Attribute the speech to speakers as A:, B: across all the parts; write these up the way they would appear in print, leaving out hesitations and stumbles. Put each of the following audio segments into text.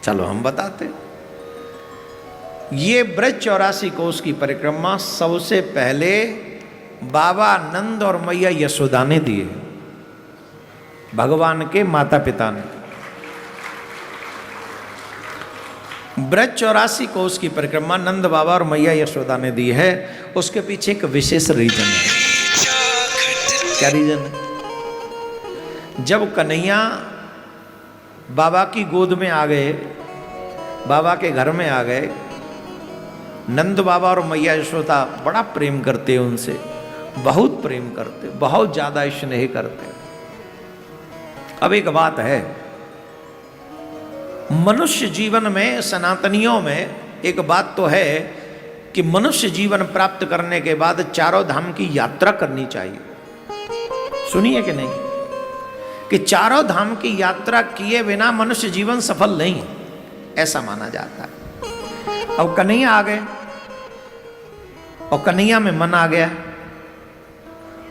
A: चलो हम बताते। ये ब्रज 84 कोस की परिक्रमा सबसे पहले बाबा नंद और मैया यशोदा ने दिए, भगवान के माता पिता ने। ब्रज 84 कोस की परिक्रमा नंद बाबा और मैया यशोदा ने दी है। उसके पीछे एक विशेष रीजन है। क्या रीजन है? जब कन्हैया बाबा की गोद में आ गए, बाबा के घर में आ गए, नंद बाबा और मैया यशोदा बड़ा प्रेम करते उनसे, बहुत प्रेम करते, बहुत ज्यादा स्नेह करते। अब एक बात है, मनुष्य जीवन में, सनातनियों में एक बात तो है कि मनुष्य जीवन प्राप्त करने के बाद चारों धाम की यात्रा करनी चाहिए। सुनिए कि नहीं, कि चारों धाम की यात्रा किए बिना मनुष्य जीवन सफल नहीं है, ऐसा माना जाता है। अब कन्हैया आ गए और कन्हैया में मन आ गया,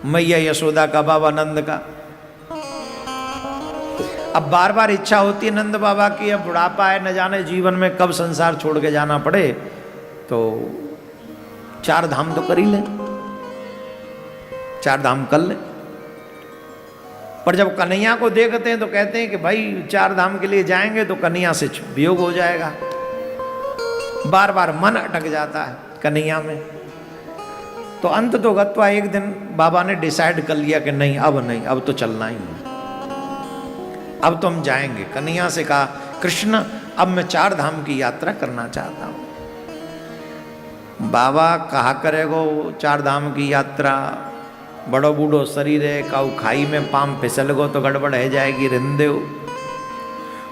A: मैया यशोदा का, बाबा नंद का। अब बार बार इच्छा होती है नंद बाबा की, अब बुढ़ापा है, न जाने जीवन में कब संसार छोड़ के जाना पड़े, तो चार धाम तो कर ही ले, चार धाम कर ले। पर जब कन्हैया को देखते हैं तो कहते हैं कि भाई चार धाम के लिए जाएंगे तो कन्हैया से वियोग हो जाएगा। बार बार मन अटक जाता है कन्हैया में। तो अंत तो गत्वा एक दिन बाबा ने डिसाइड कर लिया कि नहीं, अब तो चलना ही है, अब तो हम जाएंगे। कन्हैया से कहा, कृष्ण अब मैं चार धाम की यात्रा करना चाहता हूं। बाबा कहा करेगो चार धाम की यात्रा, बड़ो बूढ़ो शरीर है, काऊ खाई में पाम फिसल गो तो गड़बड़ है जाएगी, रिंदेव।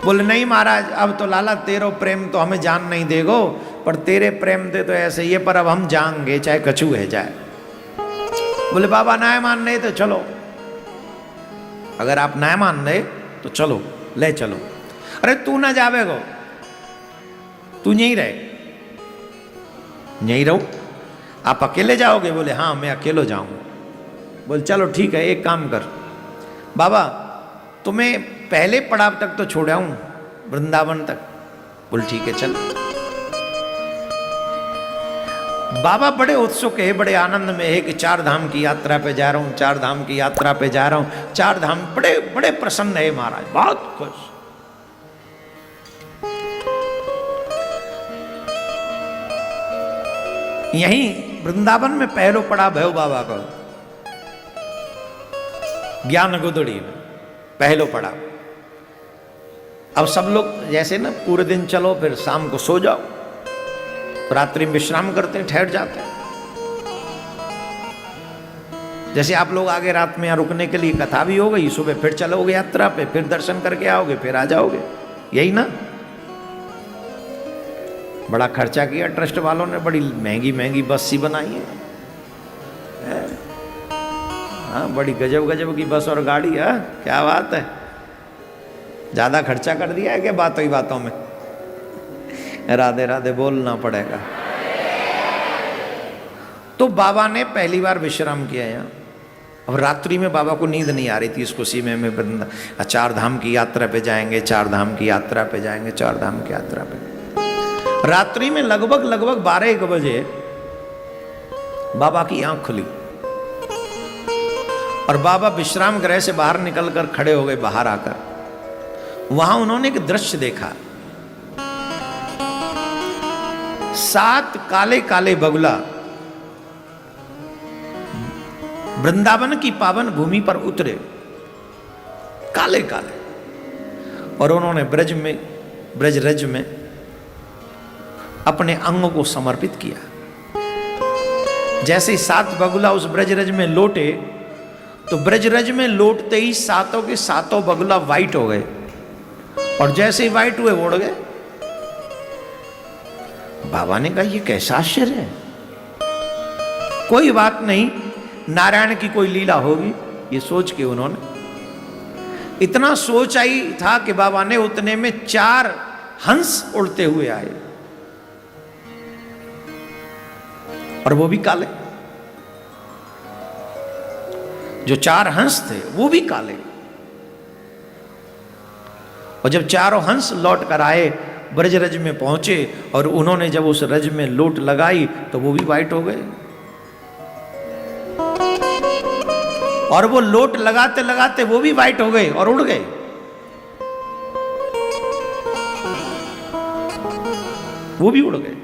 A: बोले नहीं महाराज, अब तो लाला तेरो प्रेम तो हमें जान नहीं देगो, पर तेरे प्रेम दे तो ऐसे ही है, पर अब हम जाएंगे चाहे कछू है जाए। बोले बाबा ना मान रहे तो चलो, अगर आप ना मान रहे तो चलो, ले चलो। अरे तू ना जावेगो, तू यहीं रहे, यहीं रहो, आप अकेले जाओगे? बोले हाँ मैं अकेले जाऊंगा। बोले चलो ठीक है, एक काम कर बाबा, तुम्हें पहले पड़ाव तक तो छोड़ आऊं, वृंदावन तक। बोले ठीक है चल। बाबा बड़े उत्सुक है, बड़े आनंद में है कि चार धाम की यात्रा पे जा रहा हूं, चार धाम की यात्रा पे जा रहा हूं, चार धाम। बड़े बड़े प्रसन्न है महाराज, बहुत खुश। यहीं वृंदावन में पहलो पड़ाव है बाबा का, ज्ञान गोदड़ी में पहलो पड़ाव। अब सब लोग जैसे ना पूरे दिन चलो फिर शाम को सो जाओ, रात्रि में विश्राम करते हैं, ठहर जाते हैं। जैसे आप लोग आगे रात में यहाँ रुकने के लिए कथा भी हो गई, सुबह फिर चलोगे यात्रा पे, फिर दर्शन करके आओगे, फिर आ जाओगे, यही ना। बड़ा खर्चा किया ट्रस्ट वालों ने, बड़ी महंगी महंगी बस सी बनाई है। हाँ बड़ी गजब गजब की बस और गाड़ी है, क्या बात है। ज्यादा खर्चा कर दिया है क्या बातों ही बातों में? राधे राधे बोलना पड़ेगा। तो बाबा ने पहली बार विश्राम किया यहाँ। अब रात्रि में बाबा को नींद नहीं आ रही थी, इस खुशी में चार धाम की यात्रा पे जाएंगे, चार धाम की यात्रा पे जाएंगे, चार धाम की यात्रा पे। रात्रि में लगभग 12-1 बजे बाबा की आंख खुली और बाबा विश्राम गृह से बाहर निकलकर खड़े हो गए। बाहर आकर वहां उन्होंने एक दृश्य देखा। 7 काले काले बगुला वृंदावन की पावन भूमि पर उतरे, काले काले, और उन्होंने ब्रजरज में अपने अंगों को समर्पित किया। जैसे ही 7 बगुला उस ब्रजरज में लौटे तो ब्रजरज में लौटते ही सातों के सातों बगुला वाइट हो गए, और जैसे ही वाइट हुए उड़ गए। बाबा ने कहा ये कैसा आश्चर्य है, कोई बात नहीं, नारायण की कोई लीला होगी, ये सोच के उन्होंने इतना सोचा ही था कि बाबा ने उतने में 4 हंस उड़ते हुए आए, और वो भी काले। जो 4 हंस थे वो भी काले। और जब चारों हंस लौट कर आए ब्रज रज में पहुंचे और उन्होंने जब उस रज में लोट लगाई तो वो भी वाइट हो गए। और वो लोट लगाते लगाते वो भी वाइट हो गए और उड़ गए। वो भी उड़ गए।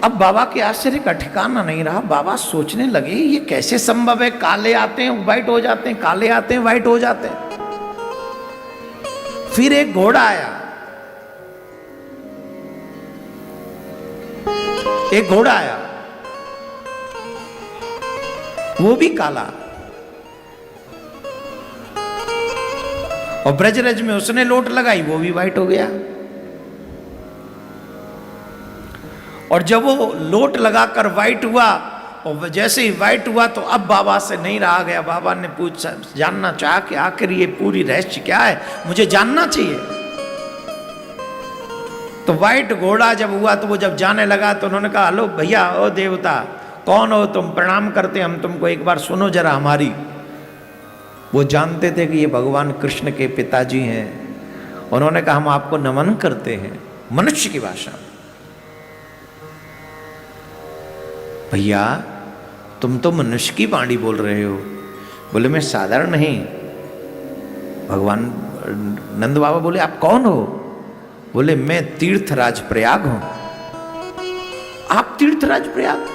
A: अब बाबा के आश्चर्य का ठिकाना नहीं रहा। बाबा सोचने लगे ये कैसे संभव है, काले आते हैं वाइट हो जाते हैं, काले आते हैं वाइट हो जाते हैं। फिर एक घोड़ा आया, एक घोड़ा आया, वो भी काला, और ब्रजरज में उसने लोट लगाई, वो भी वाइट हो गया। और जब वो लोट लगाकर वाइट हुआ, और जैसे ही वाइट हुआ तो अब बाबा से नहीं रहा गया। बाबा ने पूछा, जानना चाहा कि आखिर ये पूरी रहस्य क्या है, मुझे जानना चाहिए। तो वाइट घोड़ा जब हुआ तो वो जब जाने लगा तो उन्होंने कहा, हेलो भैया, ओ देवता, कौन हो तुम, प्रणाम करते हम तुमको, एक बार सुनो जरा हमारी। वो जानते थे कि ये भगवान कृष्ण के पिताजी हैं। उन्होंने कहा, हम आपको नमन करते हैं, मनुष्य की भाषा में। भैया तुम तो मनुष्य की वाणी बोल रहे हो। बोले मैं साधारण नहीं। भगवान नंद बाबा बोले, आप कौन हो? बोले मैं तीर्थराज प्रयाग हूं। आप तीर्थराज प्रयाग?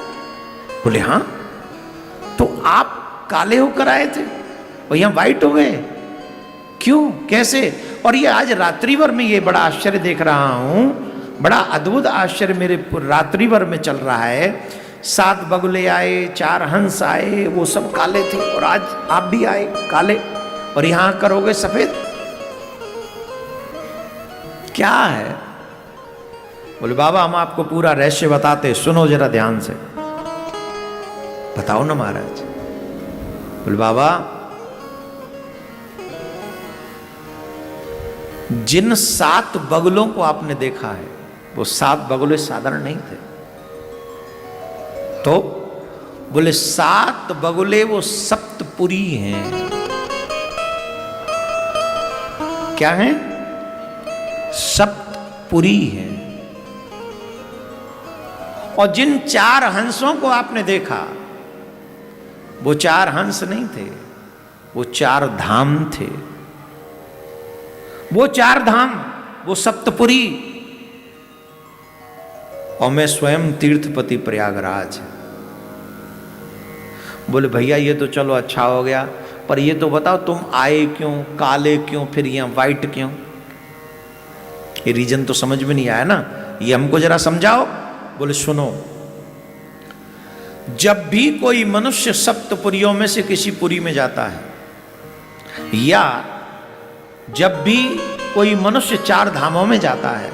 A: बोले हाँ। तो आप काले होकर आए थे और यहां वाइट हो गए, क्यों, कैसे? और ये आज रात्रि भर में ये बड़ा आश्चर्य देख रहा हूं, बड़ा अद्भुत आश्चर्य मेरे रात्रि भर में चल रहा है। 7 बगुले आए, 4 हंस आए, वो सब काले थे, और आज आप भी आए काले, और यहां करोगे सफेद, क्या है? बोले बाबा हम आपको पूरा रहस्य बताते, सुनो जरा ध्यान से। बताओ ना महाराज। बोले बाबा, जिन 7 बगुलों को आपने देखा है, वो 7 बगुले साधारण नहीं थे। तो बोले 7 बगुले वो सप्तपुरी हैं। क्या हैं? सप्तपुरी हैं। और जिन 4 हंसों को आपने देखा, वो 4 हंस नहीं थे, वो 4 धाम थे। वो 4 धाम, वो सप्तपुरी, और मैं स्वयं तीर्थपति प्रयागराज। बोले भैया ये तो चलो अच्छा हो गया, पर ये तो बताओ तुम आए क्यों, काले क्यों, फिर यहां वाइट क्यों? ये रीजन तो समझ में नहीं आया ना, ये हमको जरा समझाओ। बोले सुनो, जब भी कोई मनुष्य सप्तपुरियों में से किसी पुरी में जाता है, या जब भी कोई मनुष्य 4 धामों में जाता है,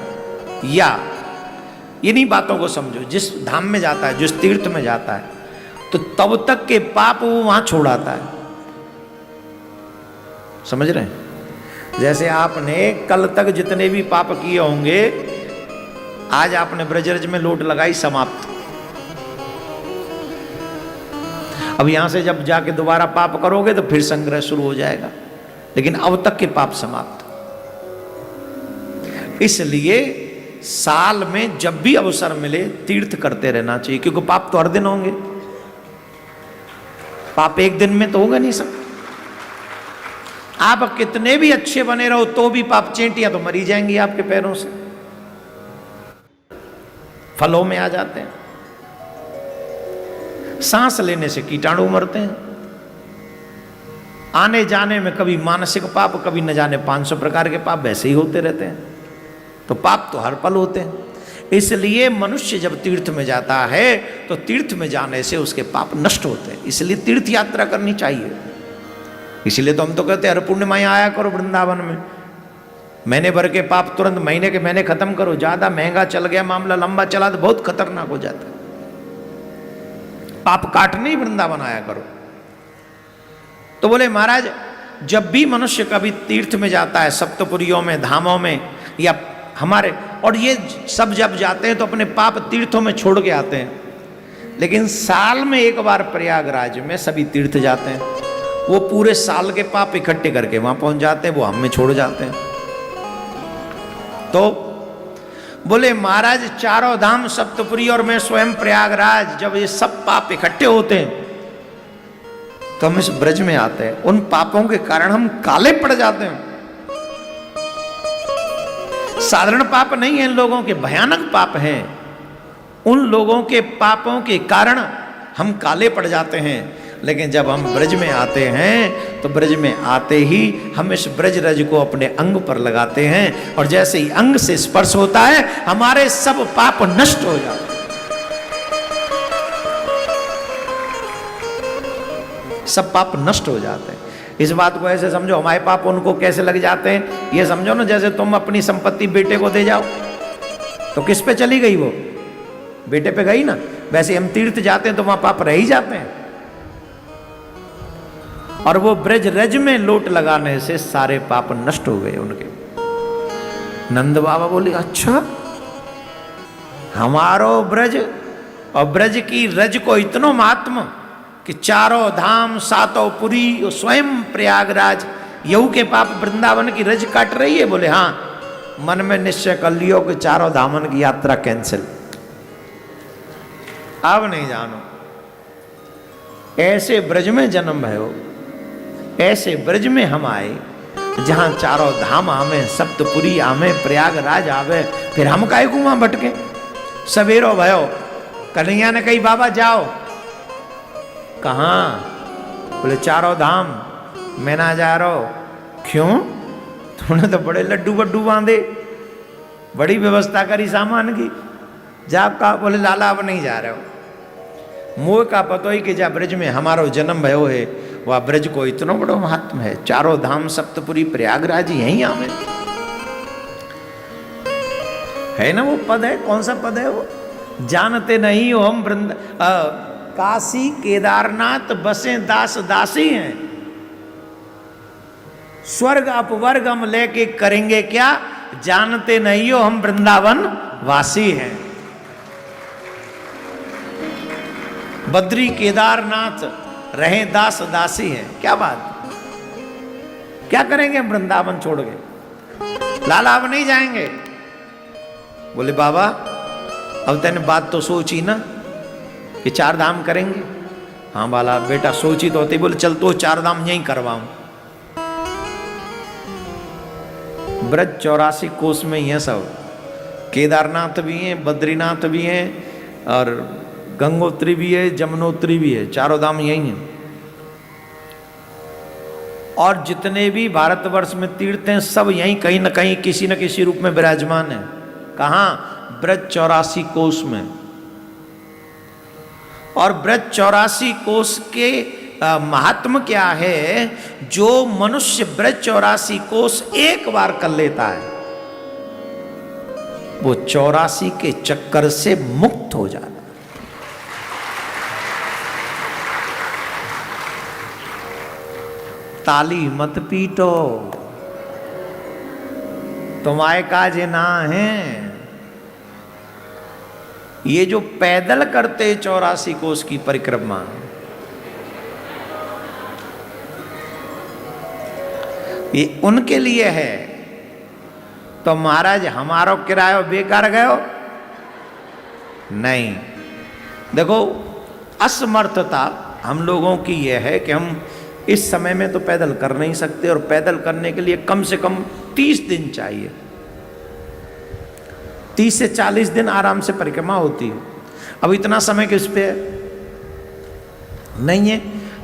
A: या इन्हीं बातों को समझो, जिस धाम में जाता है, जिस तीर्थ में जाता है, तो तब तक के पाप वो वहां छोड़ आता है। समझ रहे हैं? जैसे आपने कल तक जितने भी पाप किए होंगे, आज आपने ब्रजरज में लोट लगाई, समाप्त। अब यहां से जब जाके दोबारा पाप करोगे तो फिर संग्रह शुरू हो जाएगा, लेकिन अब तक के पाप समाप्त। इसलिए साल में जब भी अवसर मिले तीर्थ करते रहना चाहिए, क्योंकि पाप तो हर दिन होंगे। पाप एक दिन में तो होगा नहीं सकता। आप कितने भी अच्छे बने रहो तो भी पाप चेंटियां तो मरी जाएंगी आपके पैरों से, फलों में आ जाते हैं। सांस लेने से कीटाणु मरते हैं। आने जाने में कभी मानसिक पाप, कभी न जाने 500 प्रकार के पाप वैसे ही होते रहते हैं। तो पाप तो हर पल होते हैं। इसलिए मनुष्य जब तीर्थ में जाता है तो तीर्थ में जाने से उसके पाप नष्ट होते हैं। इसलिए तीर्थ यात्रा करनी चाहिए। इसलिए तो हम तो कहते हैं हर पूर्णिमा आया करो वृंदावन में, महीने भर के पाप तुरंत महीने के महीने खत्म करो। ज्यादा महंगा चल गया, मामला लंबा चला तो बहुत खतरनाक हो जाता है। पाप काटने ही वृंदावन आया करो। तो बोले महाराज, जब भी मनुष्य कभी तीर्थ में जाता है, सप्तपुरियों में, धामों में, या हमारे, और ये सब जब जाते हैं तो अपने पाप तीर्थों में छोड़ के आते हैं। लेकिन साल में एक बार प्रयागराज में सभी तीर्थ जाते हैं। वो पूरे साल के पाप इकट्ठे करके वहां पहुंच जाते हैं, वो हम में छोड़ जाते हैं। तो बोले महाराज चारों धाम सप्तपुरी और मैं स्वयं प्रयागराज, जब ये सब पाप इकट्ठे होते हैं तो हम इस ब्रज में आते हैं। उन पापों के कारण हम काले पड़ जाते हैं। साधारण पाप नहीं है इन लोगों के, भयानक पाप हैं। उन लोगों के पापों के कारण हम काले पड़ जाते हैं। लेकिन जब हम ब्रज में आते हैं तो ब्रज में आते ही हम इस ब्रज रज को अपने अंग पर लगाते हैं, और जैसे ही अंग से स्पर्श होता है हमारे सब पाप नष्ट हो जाते हैं। सब पाप नष्ट हो जाते हैं। इस बात को ऐसे समझो, हमारे पाप उनको कैसे लग जाते हैं ये समझो ना। जैसे तुम अपनी संपत्ति बेटे को दे जाओ तो किस पे चली गई? वो बेटे पे गई ना। वैसे हम तीर्थ जाते हैं तो वहां पाप रह ही जाते हैं, और वो ब्रज रज में लोट लगाने से सारे पाप नष्ट हो गए उनके। नंद बाबा बोले अच्छा हमारो ब्रज, और ब्रज की रज को इतनो महात्मा कि चारों धाम सातों पुरी स्वयं प्रयागराज यहू के पाप वृंदावन की रज काट रही है। बोले हाँ, मन में निश्चय कर लियो कि चारों धामन की यात्रा कैंसिल, अब नहीं जानो। ऐसे ब्रज में जन्म भयो, ऐसे ब्रज में हम आए जहां चारों धाम आवे, सप्तपुरी आवे, प्रयागराज आवे, फिर हम काहे को वहां भटके। सवेरो भयो, कन्हैया ने कही बाबा जाओ। कहाँ? बोले चारों धाम। मैं ना जा रहा हूं। क्यों? तूने तो बड़े लड्डू बड्डू बांधे, बड़ी व्यवस्था करी सामान की, जा का? बोले लाला अब नहीं जा रहे हो। मोह का पतो ही कि जा ब्रज में हमारो जन्म भयो है, वह ब्रज को इतना बड़ो महात्म है। चारों धाम सप्तपुरी प्रयागराज यहीं आवे है ना। वो पद है, कौन सा पद है वो? जानते नहीं हो हम काशी केदारनाथ बसे दास दासी हैं, स्वर्ग अपवर्ग हम लेके करेंगे क्या? जानते नहीं हो हम वृंदावन वासी हैं। बद्री केदारनाथ रहे दास दासी हैं। क्या बात, क्या करेंगे हम वृंदावन छोड़ के? लाला अब नहीं जाएंगे। बोले बाबा अब तेने बात तो सोची ना कि चार धाम करेंगे? हाँ बाला बेटा सोची तो होती। बोले चल तो चार धाम यहीं करवाऊं। ब्रज 84 कोस में ये सब, केदारनाथ भी हैं, बद्रीनाथ भी हैं, और गंगोत्री भी है, जमुनोत्री भी है। चारों धाम यही हैं। और जितने भी भारतवर्ष में तीर्थ हैं सब यहीं कहीं न कहीं किसी न किसी रूप में विराजमान है। कहाँ? ब्रज 84 कोस में। और ब्रज 84 कोस के महात्म क्या है? जो मनुष्य ब्रज 84 कोस एक बार कर लेता है वो 84 के चक्कर से मुक्त हो जाता है। ताली मत पीटो, तुम्हारे काजे ना है। ये जो पैदल करते 84 कोस की परिक्रमा, ये उनके लिए है। तो महाराज हमारो किरायो बेकार गयो? नहीं। देखो असमर्थता हम लोगों की यह है कि हम इस समय में तो पैदल कर नहीं सकते, और पैदल करने के लिए कम से कम 30 दिन चाहिए। 30 से 40 दिन आराम से परिक्रमा होती है। अब इतना समय किस पे नहीं है,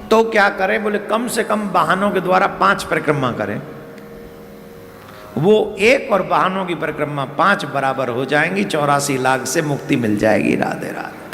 A: तो क्या करें? बोले कम से कम वाहनों के द्वारा 5 परिक्रमा करें। वो एक और वाहनों की परिक्रमा 5 बराबर हो जाएंगी, 84 लाख से मुक्ति मिल जाएगी। राधे राधे।